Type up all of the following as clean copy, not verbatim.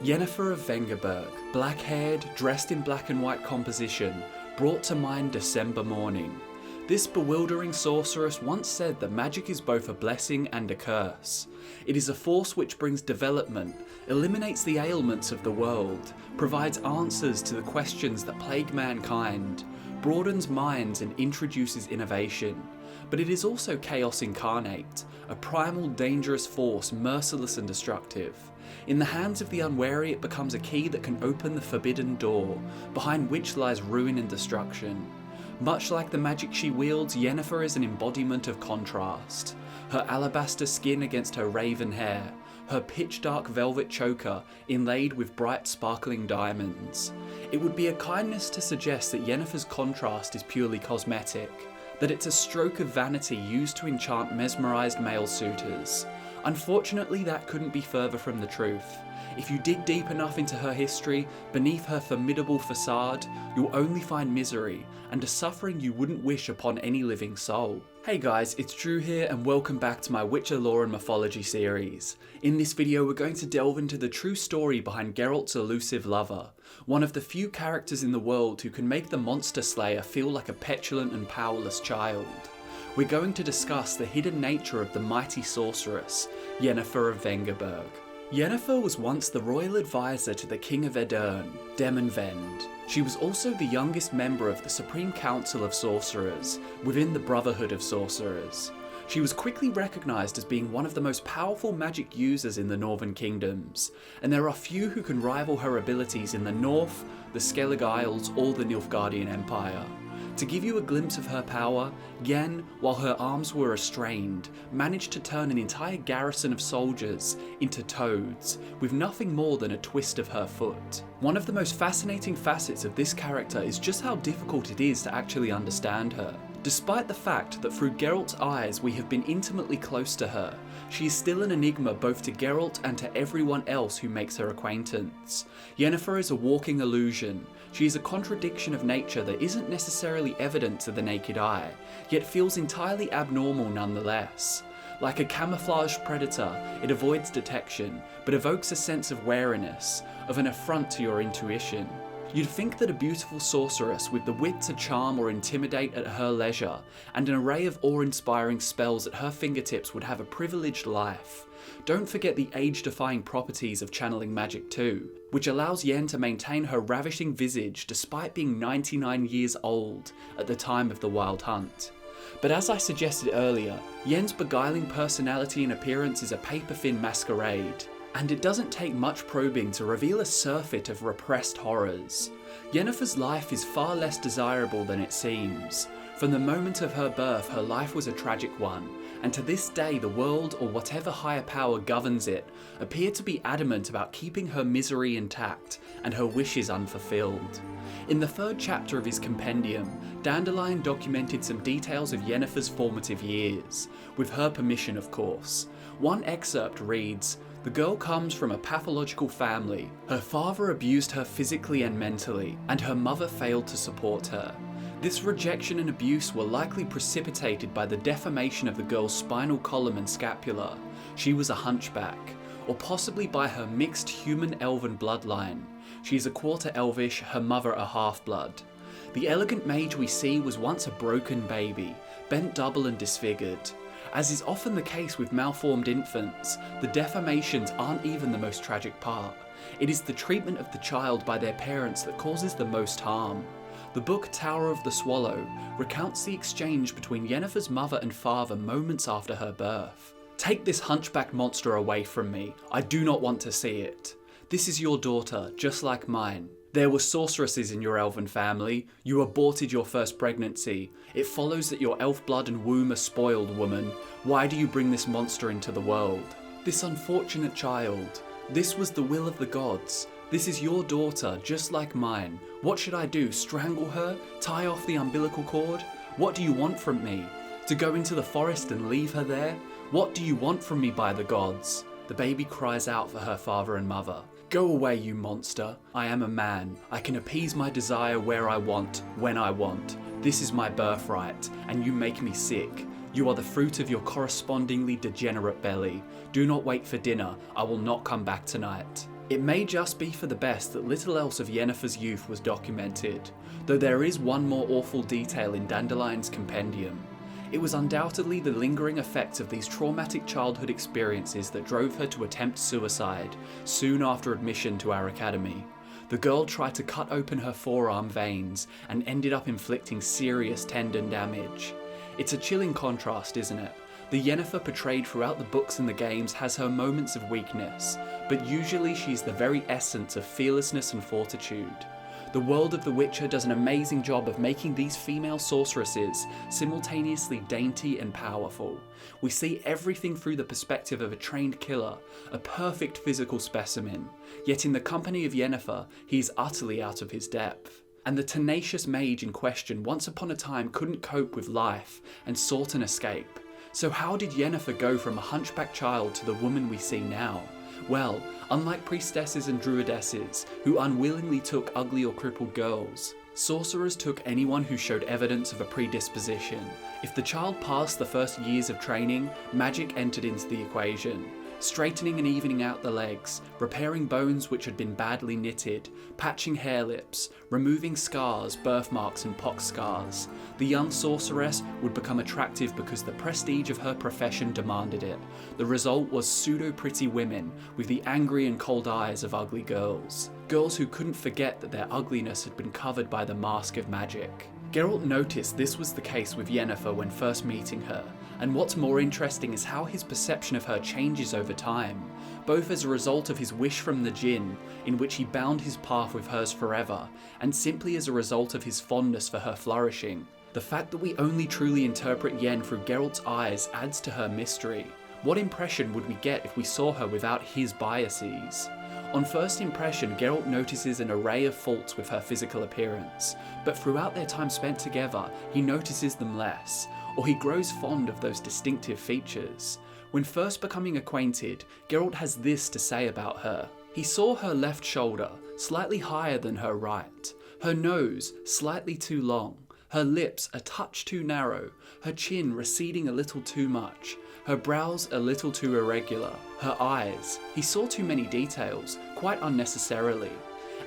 Yennefer of Vengerberg, black-haired, dressed in black and white composition, brought to mind December morning. This bewildering sorceress once said that magic is both a blessing and a curse. It is a force which brings development, eliminates the ailments of the world, provides answers to the questions that plague mankind, broadens minds and introduces innovation. But it is also chaos incarnate, a primal dangerous force, merciless and destructive. In the hands of the unwary it becomes a key that can open the forbidden door, behind which lies ruin and destruction. Much like the magic she wields, Yennefer is an embodiment of contrast. Her alabaster skin against her raven hair, her pitch-dark velvet choker inlaid with bright sparkling diamonds. It would be a kindness to suggest that Yennefer's contrast is purely cosmetic, that it's a stroke of vanity used to enchant mesmerised male suitors. Unfortunately, that couldn't be further from the truth. If you dig deep enough into her history, beneath her formidable facade, you'll only find misery, and a suffering you wouldn't wish upon any living soul. Hey guys, it's Drew here and welcome back to my Witcher lore and mythology series. In this video we're going to delve into the true story behind Geralt's elusive lover, one of the few characters in the world who can make the monster slayer feel like a petulant and powerless child. We're going to discuss the hidden nature of the mighty sorceress, Yennefer of Vengerberg. Yennefer was once the royal advisor to the King of Aedirn, Demonvend. She was also the youngest member of the Supreme Council of Sorcerers, within the Brotherhood of Sorcerers. She was quickly recognised as being one of the most powerful magic users in the Northern Kingdoms, and there are few who can rival her abilities in the North, the Skellig Isles, or the Nilfgaardian Empire. To give you a glimpse of her power, Yen, while her arms were restrained, managed to turn an entire garrison of soldiers into toads, with nothing more than a twist of her foot. One of the most fascinating facets of this character is just how difficult it is to actually understand her. Despite the fact that through Geralt's eyes we have been intimately close to her, she is still an enigma both to Geralt and to everyone else who makes her acquaintance. Yennefer is a walking illusion. She is a contradiction of nature that isn't necessarily evident to the naked eye, yet feels entirely abnormal nonetheless. Like a camouflaged predator, it avoids detection, but evokes a sense of wariness, of an affront to your intuition. You'd think that a beautiful sorceress with the wit to charm or intimidate at her leisure, and an array of awe-inspiring spells at her fingertips would have a privileged life. Don't forget the age-defying properties of channeling magic too, which allows Yen to maintain her ravishing visage despite being 99 years old at the time of the Wild Hunt. But as I suggested earlier, Yen's beguiling personality and appearance is a paper-thin masquerade. And it doesn't take much probing to reveal a surfeit of repressed horrors. Yennefer's life is far less desirable than it seems. From the moment of her birth, her life was a tragic one, and to this day the world, or whatever higher power governs it, appear to be adamant about keeping her misery intact and her wishes unfulfilled. In the third chapter of his compendium, Dandelion documented some details of Yennefer's formative years, with her permission of course. One excerpt reads, "The girl comes from a pathological family. Her father abused her physically and mentally, and her mother failed to support her. This rejection and abuse were likely precipitated by the deformation of the girl's spinal column and scapula. She was a hunchback, or possibly by her mixed human-elven bloodline. She is a quarter elvish, her mother a half-blood. The elegant mage we see was once a broken baby, bent double and disfigured. As is often the case with malformed infants, the deformations aren't even the most tragic part. It is the treatment of the child by their parents that causes the most harm. The book Tower of the Swallow recounts the exchange between Yennefer's mother and father moments after her birth. Take this hunchback monster away from me. I do not want to see it. This is your daughter, just like mine. There were sorceresses in your elven family. You aborted your first pregnancy. It follows that your elf blood and womb are spoiled, woman. Why do you bring this monster into the world? This unfortunate child. This was the will of the gods. This is your daughter, just like mine. What should I do? Strangle her? Tie off the umbilical cord? What do you want from me? To go into the forest and leave her there? What do you want from me by the gods?" The baby cries out for her father and mother. "Go away, you monster. I am a man. I can appease my desire where I want, when I want. This is my birthright, and you make me sick. You are the fruit of your correspondingly degenerate belly. Do not wait for dinner. I will not come back tonight." It may just be for the best that little else of Yennefer's youth was documented, though there is one more awful detail in Dandelion's compendium. It was undoubtedly the lingering effects of these traumatic childhood experiences that drove her to attempt suicide soon after admission to our academy. The girl tried to cut open her forearm veins and ended up inflicting serious tendon damage. It's a chilling contrast, isn't it? The Yennefer portrayed throughout the books and the games has her moments of weakness, but usually she's the very essence of fearlessness and fortitude. The world of The Witcher does an amazing job of making these female sorceresses simultaneously dainty and powerful. We see everything through the perspective of a trained killer, a perfect physical specimen, yet in the company of Yennefer, he is utterly out of his depth. And the tenacious mage in question once upon a time couldn't cope with life and sought an escape. So how did Yennefer go from a hunchback child to the woman we see now? Well, unlike priestesses and druidesses, who unwillingly took ugly or crippled girls, sorcerers took anyone who showed evidence of a predisposition. If the child passed the first years of training, magic entered into the equation. Straightening and evening out the legs, repairing bones which had been badly knitted, patching hair lips, removing scars, birthmarks and pox scars. The young sorceress would become attractive because the prestige of her profession demanded it. The result was pseudo-pretty women with the angry and cold eyes of ugly girls. Girls who couldn't forget that their ugliness had been covered by the mask of magic. Geralt noticed this was the case with Yennefer when first meeting her, and what's more interesting is how his perception of her changes over time, both as a result of his wish from the Djinn, in which he bound his path with hers forever, and simply as a result of his fondness for her flourishing. The fact that we only truly interpret Yen through Geralt's eyes adds to her mystery. What impression would we get if we saw her without his biases? On first impression, Geralt notices an array of faults with her physical appearance, but throughout their time spent together, he notices them less, or he grows fond of those distinctive features. When first becoming acquainted, Geralt has this to say about her. He saw her left shoulder slightly higher than her right, her nose slightly too long, her lips a touch too narrow, her chin receding a little too much, her brows a little too irregular, her eyes. He saw too many details, quite unnecessarily.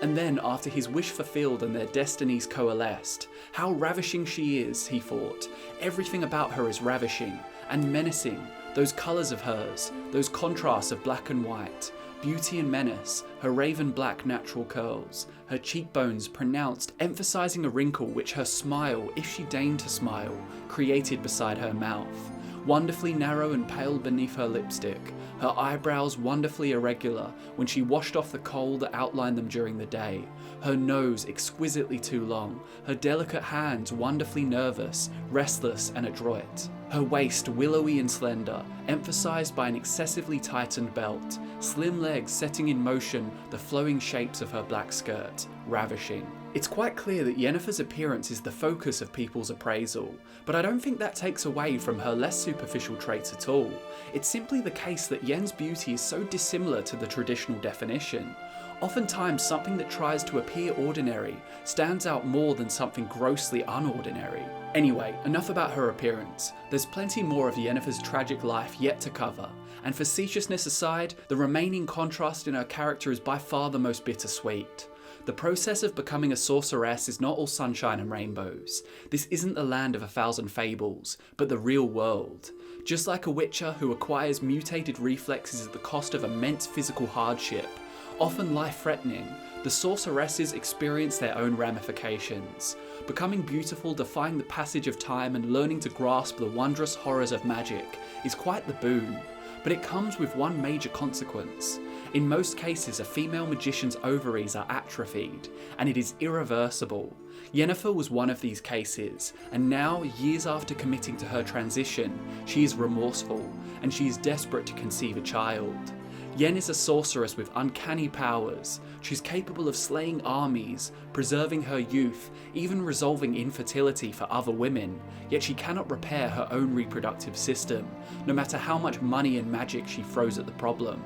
And then, after his wish fulfilled and their destinies coalesced, how ravishing she is, he thought. Everything about her is ravishing and menacing. Those colours of hers, those contrasts of black and white, beauty and menace, her raven black natural curls, her cheekbones pronounced, emphasising a wrinkle which her smile, if she deigned to smile, created beside her mouth. Wonderfully narrow and pale beneath her lipstick, her eyebrows wonderfully irregular when she washed off the kohl that outlined them during the day, her nose exquisitely too long, her delicate hands wonderfully nervous, restless and adroit, her waist willowy and slender, emphasised by an excessively tightened belt, slim legs setting in motion the flowing shapes of her black skirt, ravishing. It's quite clear that Yennefer's appearance is the focus of people's appraisal, but I don't think that takes away from her less superficial traits at all. It's simply the case that Yen's beauty is so dissimilar to the traditional definition. Oftentimes something that tries to appear ordinary stands out more than something grossly unordinary. Anyway, enough about her appearance. There's plenty more of Yennefer's tragic life yet to cover, and facetiousness aside, the remaining contrast in her character is by far the most bittersweet. The process of becoming a sorceress is not all sunshine and rainbows. This isn't the land of 1,000 fables, but the real world. Just like a witcher who acquires mutated reflexes at the cost of immense physical hardship, often life-threatening, the sorceresses experience their own ramifications. Becoming beautiful, defying the passage of time and learning to grasp the wondrous horrors of magic is quite the boon, but it comes with one major consequence. In most cases, a female magician's ovaries are atrophied, and it is irreversible. Yennefer was one of these cases, and now, years after committing to her transition, she is remorseful, and she is desperate to conceive a child. Yen is a sorceress with uncanny powers. She's capable of slaying armies, preserving her youth, even resolving infertility for other women, yet she cannot repair her own reproductive system, no matter how much money and magic she throws at the problem.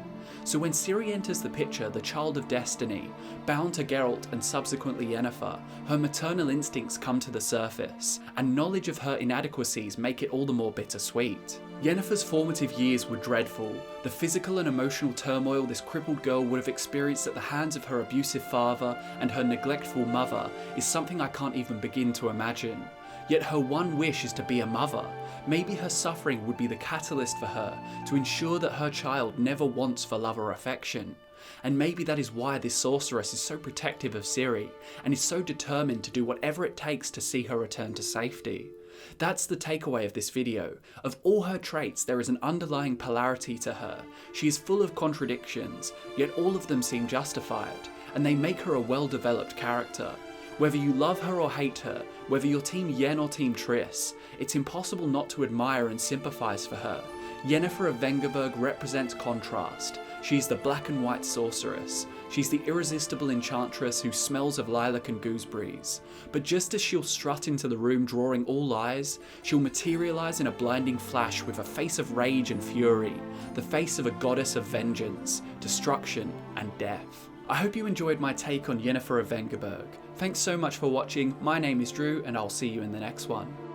So when Ciri enters the picture, the child of destiny, bound to Geralt and subsequently Yennefer, her maternal instincts come to the surface, and knowledge of her inadequacies make it all the more bittersweet. Yennefer's formative years were dreadful. The physical and emotional turmoil this crippled girl would have experienced at the hands of her abusive father and her neglectful mother is something I can't even begin to imagine. Yet her one wish is to be a mother. Maybe her suffering would be the catalyst for her to ensure that her child never wants for love or affection. And maybe that is why this sorceress is so protective of Ciri and is so determined to do whatever it takes to see her return to safety. That's the takeaway of this video. Of all her traits, there is an underlying polarity to her. She is full of contradictions, yet all of them seem justified, and they make her a well-developed character. Whether you love her or hate her, whether you're Team Yen or Team Triss, it's impossible not to admire and sympathise for her. Yennefer of Vengerberg represents contrast. She's the black and white sorceress. She's the irresistible enchantress who smells of lilac and gooseberries. But just as she'll strut into the room drawing all eyes, she'll materialise in a blinding flash with a face of rage and fury, the face of a goddess of vengeance, destruction and death. I hope you enjoyed my take on Yennefer of Vengerberg. Thanks so much for watching. My name is Drew and I'll see you in the next one.